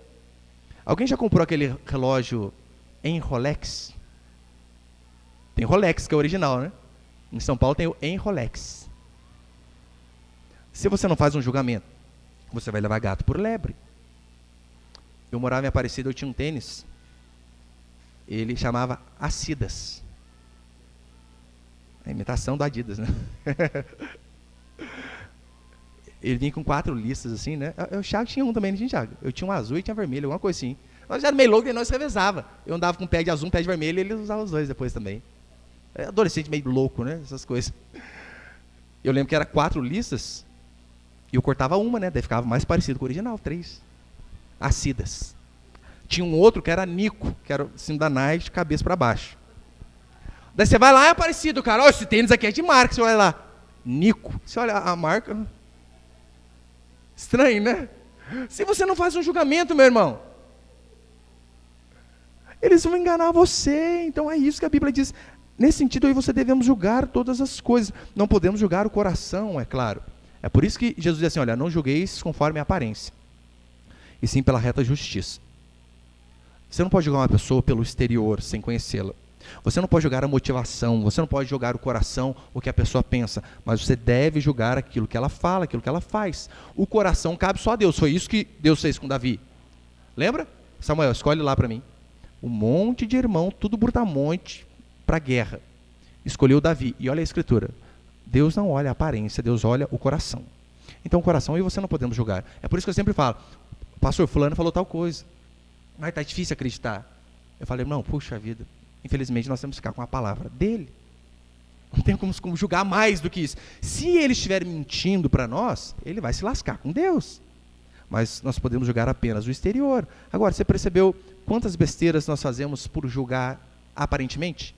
Alguém já comprou aquele relógio em Rolex? Tem Rolex, que é o original, né? Em São Paulo tem o em Rolex. Se você não faz um julgamento, você vai levar gato por lebre. Eu morava em Aparecida, eu tinha um tênis. Ele chamava Asidas. A imitação do Adidas, né? Ele vinha com 4 listas assim, né? O Thiago tinha um também, não tinha, Thiago? Eu tinha um azul e tinha vermelho, alguma coisa assim. Nós éramos meio loucos e nós revezava. Eu andava com um pé de azul, um pé de vermelho, e ele usava os dois depois também. Adolescente meio louco, né? Essas coisas. Eu lembro que era 4 listas, e eu cortava uma, né? Daí ficava mais parecido com o original, 3. Asidas. Tinha um outro que era Nico, que era o símbolo da Nike, de cabeça para baixo. Daí você vai lá, é parecido, cara. Esse tênis aqui é de marca, você olha lá. Nico. Você olha a marca. Estranho, né? Se você não faz um julgamento, meu irmão, eles vão enganar você. Então é isso que a Bíblia diz. Nesse sentido aí você devemos julgar todas as coisas. Não podemos julgar o coração, é claro. É por isso que Jesus diz assim, olha, não julgueis conforme a aparência, e sim pela reta justiça. Você não pode julgar uma pessoa pelo exterior, sem conhecê-la. Você não pode julgar a motivação, você não pode julgar o coração, o que a pessoa pensa, mas você deve julgar aquilo que ela fala, aquilo que ela faz. O coração cabe só a Deus, foi isso que Deus fez com Davi. Lembra? Samuel, escolhe lá para mim. Um monte de irmão, tudo brutamonte, para a guerra. Escolheu Davi, e olha a Escritura. Deus não olha a aparência, Deus olha o coração. Então o coração eu e você não podemos julgar. É por isso que eu sempre falo, o pastor fulano falou tal coisa, mas está difícil acreditar. Eu falei, não, puxa vida, infelizmente nós temos que ficar com a palavra dele. Não tem como julgar mais do que isso. Se ele estiver mentindo para nós, ele vai se lascar com Deus. Mas nós podemos julgar apenas o exterior. Agora, você percebeu quantas besteiras nós fazemos por julgar aparentemente?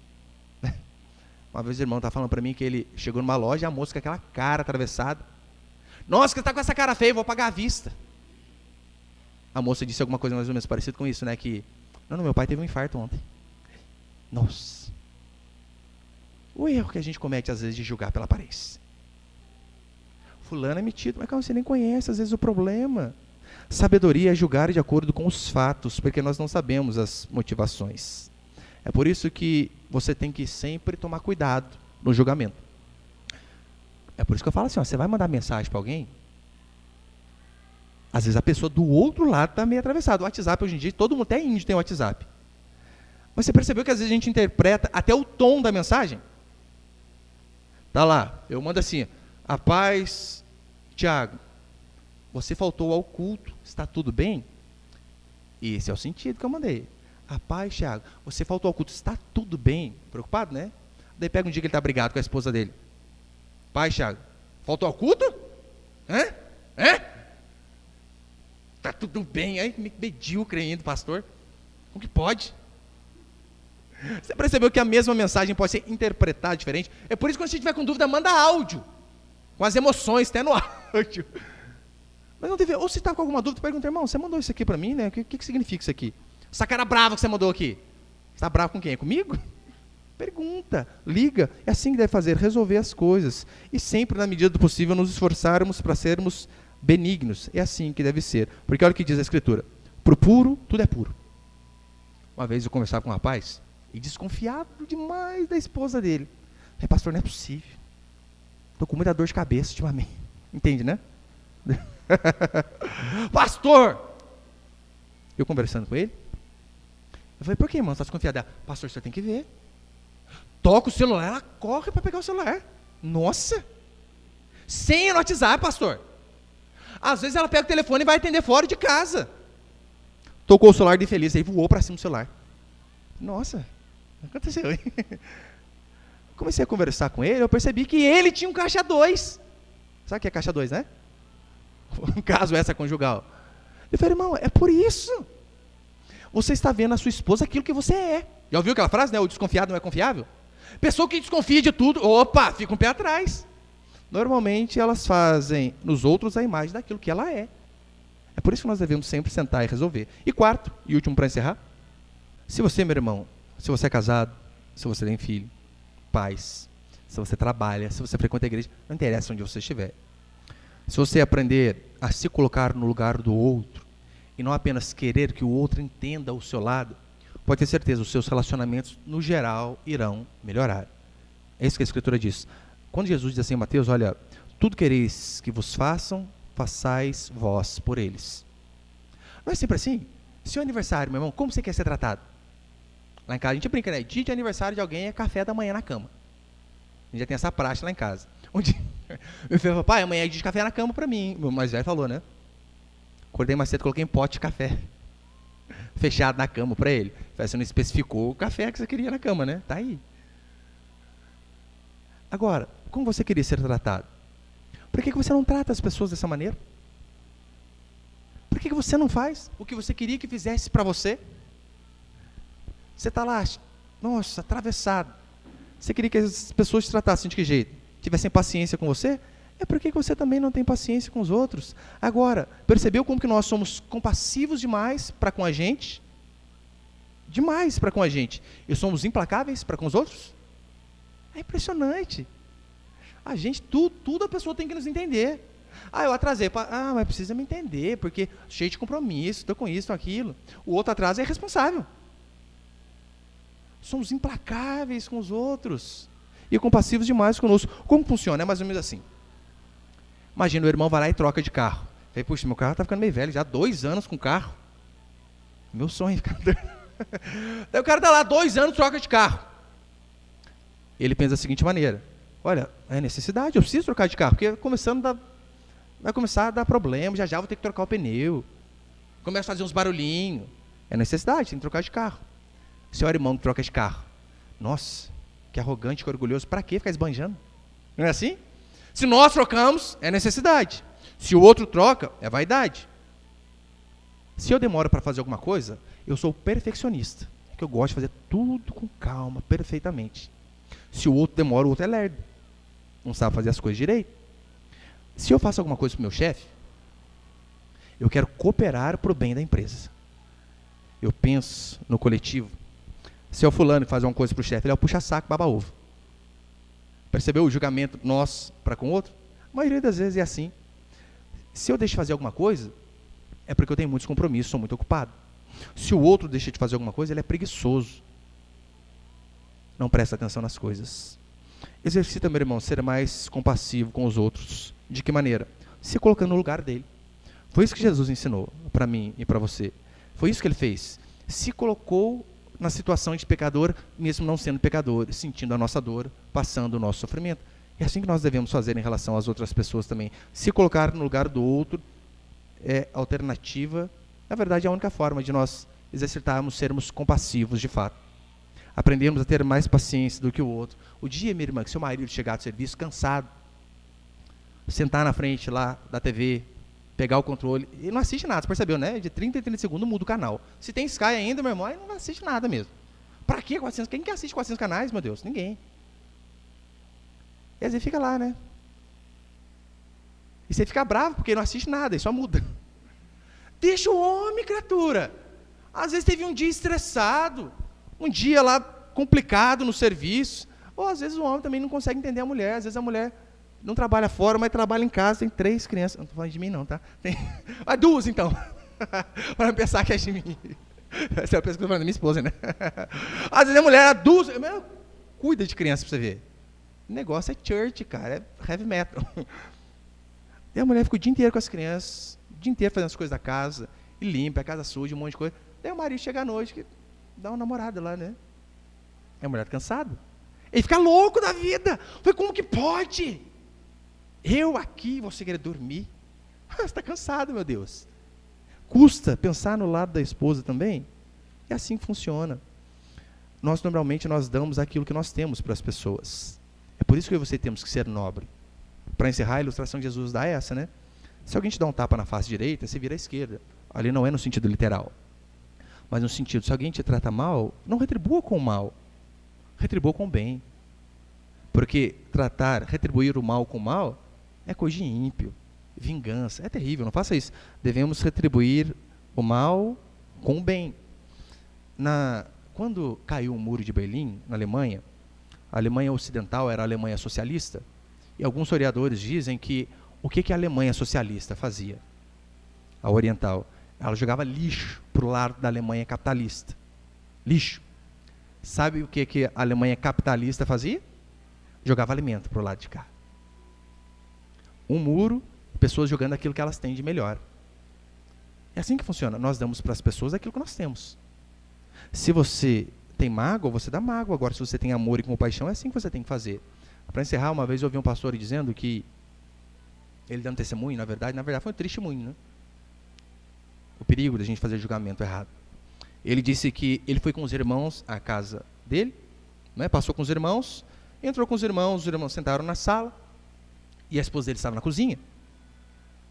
Uma vez o irmão estava falando para mim que ele chegou numa loja e a moça com aquela cara atravessada. Nossa, que está com essa cara feia, vou pagar à vista. A moça disse alguma coisa mais ou menos parecida com isso, né? Que, não, meu pai teve um infarto ontem. Nossa. O erro que a gente comete às vezes de julgar pela aparência. Fulano é metido, mas calma, você nem conhece às vezes o problema. Sabedoria é julgar de acordo com os fatos, porque nós não sabemos as motivações. É por isso que você tem que sempre tomar cuidado no julgamento. É por isso que eu falo assim, ó, você vai mandar mensagem para alguém, às vezes a pessoa do outro lado está meio atravessada. O WhatsApp hoje em dia, todo mundo, até índio tem WhatsApp. Mas você percebeu que às vezes a gente interpreta até o tom da mensagem? Tá lá, eu mando assim, a paz, Tiago, você faltou ao culto, está tudo bem? Esse é o sentido que eu mandei. A paz, Tiago, você faltou ao culto, está tudo bem? Preocupado, né? Daí pega um dia que ele está brigado com a esposa dele. Pai, Tiago, faltou ao culto? Hã? Está tudo bem? Aí me medíocre ainda, pastor. Como que pode? Você percebeu que a mesma mensagem pode ser interpretada diferente? É por isso que quando você estiver com dúvida, manda áudio. Com as emoções, até no áudio. Mas não deve, ou se está com alguma dúvida, pergunta, irmão, você mandou isso aqui para mim, né? O que significa isso aqui? Essa cara brava que você mandou aqui. Você está bravo com quem? É comigo? Pergunta, liga. É assim que deve fazer, resolver as coisas. E sempre, na medida do possível, nos esforçarmos para sermos benignos. É assim que deve ser. Porque olha o que diz a Escritura. Para o puro, tudo é puro. Uma vez eu conversava com um rapaz e desconfiado demais da esposa dele. Falei, pastor, não é possível. Estou com muita dor de cabeça ultimamente. Entende, né? Pastor! Eu conversando com ele. Eu falei, por que, irmão? Você está desconfiado dela? Pastor, você tem que ver. Toca o celular, ela corre para pegar o celular. Nossa! Senha no WhatsApp, pastor. Às vezes ela pega o telefone e vai atender fora de casa. Tocou o celular de feliz, aí voou para cima do celular. Nossa, o que aconteceu, hein? Comecei a conversar com ele, eu percebi que ele tinha um caixa 2. Sabe o que é caixa 2, né? Um caso extraconjugal. Eu falei, irmão, é por isso. Você está vendo na sua esposa aquilo que você é. Já ouviu aquela frase, né? O desconfiado não é confiável? Pessoa que desconfia de tudo, opa, fica um pé atrás. Normalmente elas fazem nos outros a imagem daquilo que ela é. É por isso que nós devemos sempre sentar e resolver. E quarto, e último para encerrar, se você, meu irmão, se você é casado, se você tem filho, pais, se você trabalha, se você frequenta a igreja, não interessa onde você estiver. Se você aprender a se colocar no lugar do outro, e não apenas querer que o outro entenda o seu lado, pode ter certeza, os seus relacionamentos, no geral, irão melhorar. É isso que a Escritura diz. Quando Jesus diz assim em Mateus, olha, tudo quereis que vos façam, façais vós por eles. Não é sempre assim? Seu aniversário, meu irmão, como você quer ser tratado? Lá em casa a gente brinca, né? Dia de aniversário de alguém é café da manhã na cama. A gente já tem essa praxe lá em casa. Um dia, meu filho falou, pai, amanhã é dia de café na cama pra mim. Meu mais velho falou, né? Acordei mais cedo, coloquei um pote de café fechado na cama pra ele. Você não especificou o café que você queria na cama, né? Tá aí. Agora, como você queria ser tratado? Por que você não trata as pessoas dessa maneira? Por que você não faz o que você queria que fizesse para você? Você está lá, nossa, atravessado. Você queria que as pessoas te tratassem de que jeito? Tivessem paciência com você? É porque você também não tem paciência com os outros. Agora, percebeu como que nós somos compassivos demais para com a gente? Demais para com a gente. E somos implacáveis para com os outros? É impressionante. A gente, tudo a pessoa tem que nos entender. Ah, eu atrasei. Ah, mas precisa me entender, porque cheio de compromisso, estou com isso, estou aquilo. O outro atraso é responsável. Somos implacáveis com os outros. E compassivos demais conosco. Como funciona? É mais ou menos assim. Imagina, o irmão vai lá e troca de carro. Falei, puxa, meu carro está ficando meio velho, já 2 anos com carro. Meu sonho. Daí o cara está lá, 2 anos, troca de carro. Ele pensa da seguinte maneira, olha, é necessidade, eu preciso trocar de carro, porque vai começar a dar problema, já vou ter que trocar o pneu, começa a fazer uns barulhinhos, é necessidade, tem que trocar de carro. Seu irmão que troca de carro, nossa, que arrogante, que orgulhoso, para que ficar esbanjando? Não é assim? Se nós trocamos, é necessidade, se o outro troca, é vaidade. Se eu demoro para fazer alguma coisa, eu sou perfeccionista, que eu gosto de fazer tudo com calma, perfeitamente. Se o outro demora, o outro é lerdo. Não sabe fazer as coisas direito. Se eu faço alguma coisa para o meu chefe, eu quero cooperar para o bem da empresa. Eu penso no coletivo. Se é o fulano que faz uma coisa para o chefe, ele é o puxa-saco, baba-ovo. Percebeu o julgamento nosso para com o outro? A maioria das vezes é assim. Se eu deixo de fazer alguma coisa, é porque eu tenho muitos compromissos, sou muito ocupado. Se o outro deixa de fazer alguma coisa, ele é preguiçoso. Não presta atenção nas coisas. Exercita, meu irmão, ser mais compassivo com os outros. De que maneira? Se colocando no lugar dele. Foi isso que Jesus ensinou para mim e para você. Foi isso que ele fez. Se colocou na situação de pecador, mesmo não sendo pecador, sentindo a nossa dor, passando o nosso sofrimento. É assim que nós devemos fazer em relação às outras pessoas também. Se colocar no lugar do outro é alternativa. Na verdade, é a única forma de nós exercitarmos, sermos compassivos de fato. Aprendemos a ter mais paciência do que o outro. O dia, minha irmã, que seu marido chegar do serviço cansado, sentar na frente lá da TV, pegar o controle, ele não assiste nada, você percebeu, né? De 30 em 30 segundos muda o canal. Se tem Sky ainda, meu irmão, ele não assiste nada mesmo. Pra que 400? Quem que assiste 400 canais, meu Deus? Ninguém. E às vezes fica lá, né? E você fica bravo porque não assiste nada, e só muda. Deixa o homem, criatura. Às vezes teve um dia estressado, um dia lá complicado no serviço, ou às vezes o homem também não consegue entender a mulher, às vezes a mulher não trabalha fora, mas trabalha em casa, tem 3 crianças, não estou falando de mim não, tá? Tem 2 então, para não pensar que é de mim. Essa é a pessoa que eu tô falando da minha esposa, né? Às vezes a mulher adulta, cuida de criança pra você ver. O negócio é church, cara, é heavy metal. E a mulher fica o dia inteiro com as crianças, o dia inteiro fazendo as coisas da casa, e limpa, a casa suja, um monte de coisa. Daí o marido chega à noite, que dá uma namorada lá, né? E a mulher tá cansada. Ele fica louco da vida. Falei, como que pode? Eu aqui, você querer dormir? Você está cansado, meu Deus. Custa pensar no lado da esposa também? É assim que funciona. Normalmente, nós damos aquilo que nós temos para as pessoas. É por isso que eu e você temos que ser nobre. Para encerrar, a ilustração de Jesus dá essa, né? Se alguém te dá um tapa na face direita, você vira à esquerda. Ali não é no sentido literal. Mas no sentido, se alguém te trata mal, não retribua com o mal. Retribua com o bem. Porque retribuir o mal com o mal, é coisa de ímpio. Vingança, é terrível, não faça isso. Devemos retribuir o mal com o bem. Quando caiu o muro de Berlim, na Alemanha, a Alemanha ocidental era a Alemanha socialista, e alguns historiadores dizem que o que a Alemanha socialista fazia? A oriental, ela jogava lixo para o lado da Alemanha capitalista. Lixo. Sabe o que a Alemanha capitalista fazia? Jogava alimento para o lado de cá. Um muro, pessoas jogando aquilo que elas têm de melhor. É assim que funciona. Nós damos para as pessoas aquilo que nós temos. Se você tem mágoa, você dá mágoa. Agora, se você tem amor e compaixão, é assim que você tem que fazer. Para encerrar, uma vez eu ouvi um pastor dizendo que, ele dando testemunho, na verdade foi um testemunho, né? O perigo da gente fazer julgamento errado. Ele disse que ele foi com os irmãos à casa dele, né? Passou com os irmãos, entrou com os irmãos sentaram na sala, e a esposa dele estava na cozinha.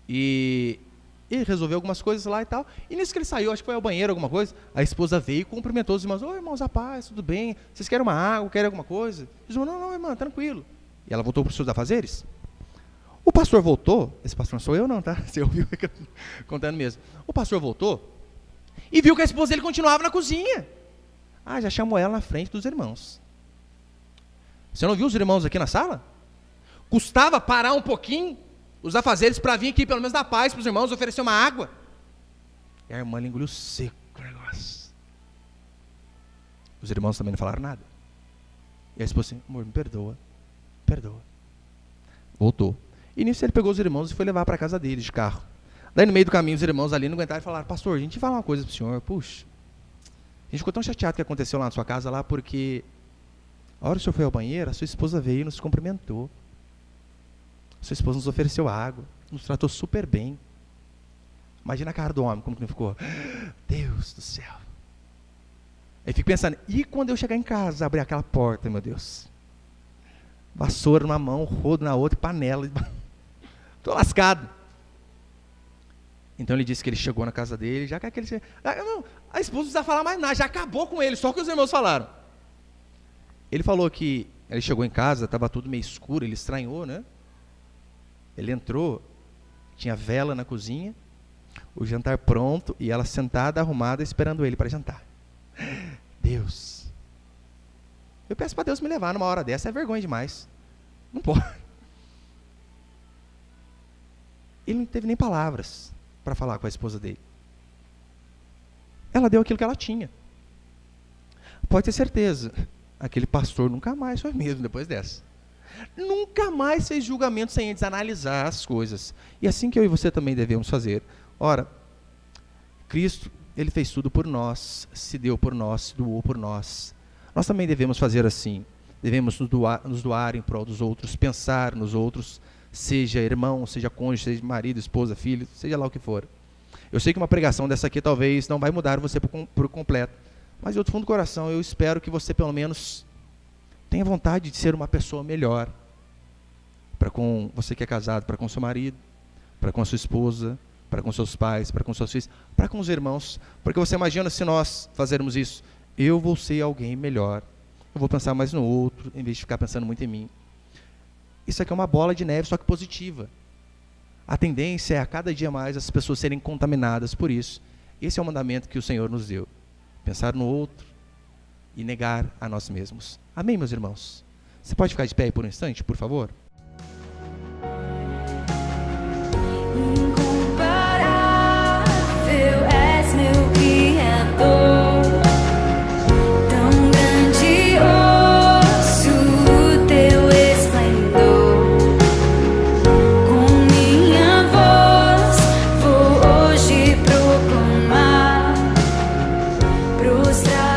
E ele resolveu algumas coisas lá e tal. E nisso que ele saiu, acho que foi ao banheiro, alguma coisa, a esposa veio e cumprimentou os irmãos. Oi, irmãos, a paz, tudo bem? Vocês querem uma água, querem alguma coisa? Eles falaram, não, irmã, tranquilo. E ela voltou para os seus afazeres. O pastor voltou, esse pastor não sou eu não, tá? Você ouviu contando mesmo. O pastor voltou e viu que a esposa dele continuava na cozinha. Ah, já chamou ela na frente dos irmãos. Você não viu os irmãos aqui na sala? Custava parar um pouquinho os afazeres para vir aqui, pelo menos dar paz para os irmãos, oferecer uma água. E a irmã engoliu seco o negócio. Os irmãos também não falaram nada. E a esposa assim, amor, me perdoa. Perdoa. Voltou. E nisso ele pegou os irmãos e foi levar para a casa deles de carro. Daí no meio do caminho os irmãos ali não aguentaram e falaram, pastor, a gente vai falar uma coisa para o senhor. Puxa, a gente ficou tão chateado que aconteceu lá na sua casa lá, porque a hora que o senhor foi ao banheiro, a sua esposa veio e nos cumprimentou. Sua esposa nos ofereceu água, nos tratou super bem. Imagina a cara do homem, como que não ficou? Deus do céu. Aí fico pensando, e quando eu chegar em casa, abrir aquela porta, meu Deus? Vassoura numa mão, rodo na outra, panela. Estou lascado. Então ele disse que ele chegou na casa dele, já que aquele... a esposa não precisa falar mais nada, já acabou com ele, só o que os irmãos falaram. Ele falou que ele chegou em casa, estava tudo meio escuro, ele estranhou, né? Ele entrou, tinha vela na cozinha, o jantar pronto, e ela sentada, arrumada, esperando ele para jantar. Deus. Eu peço para Deus me levar numa hora dessa, é vergonha demais. Não pode. Ele não teve nem palavras para falar com a esposa dele. Ela deu aquilo que ela tinha. Pode ter certeza, aquele pastor nunca mais foi mesmo depois dessa. Nunca mais fez julgamento sem antes analisar as coisas. E assim que eu e você também devemos fazer. Ora, Cristo, Ele fez tudo por nós, se deu por nós, se doou por nós. Nós também devemos fazer assim. Devemos nos doar em prol dos outros, pensar nos outros, seja irmão, seja cônjuge, seja marido, esposa, filho, seja lá o que for. Eu sei que uma pregação dessa aqui talvez não vai mudar você por completo, mas eu, do fundo do coração, eu espero que você pelo menos tenha vontade de ser uma pessoa melhor, para com você que é casado, para com seu marido, para com a sua esposa, para com seus pais, para com seus filhos, para com os irmãos, porque você imagina se nós fazermos isso, eu vou ser alguém melhor, eu vou pensar mais no outro, em vez de ficar pensando muito em mim. Isso aqui é uma bola de neve, só que positiva. A tendência é a cada dia mais as pessoas serem contaminadas por isso. Esse é o mandamento que o Senhor nos deu, pensar no outro e negar a nós mesmos. Amém, meus irmãos? Você pode ficar de pé aí por um instante, por favor? Incomparável és meu Criador. mostrar.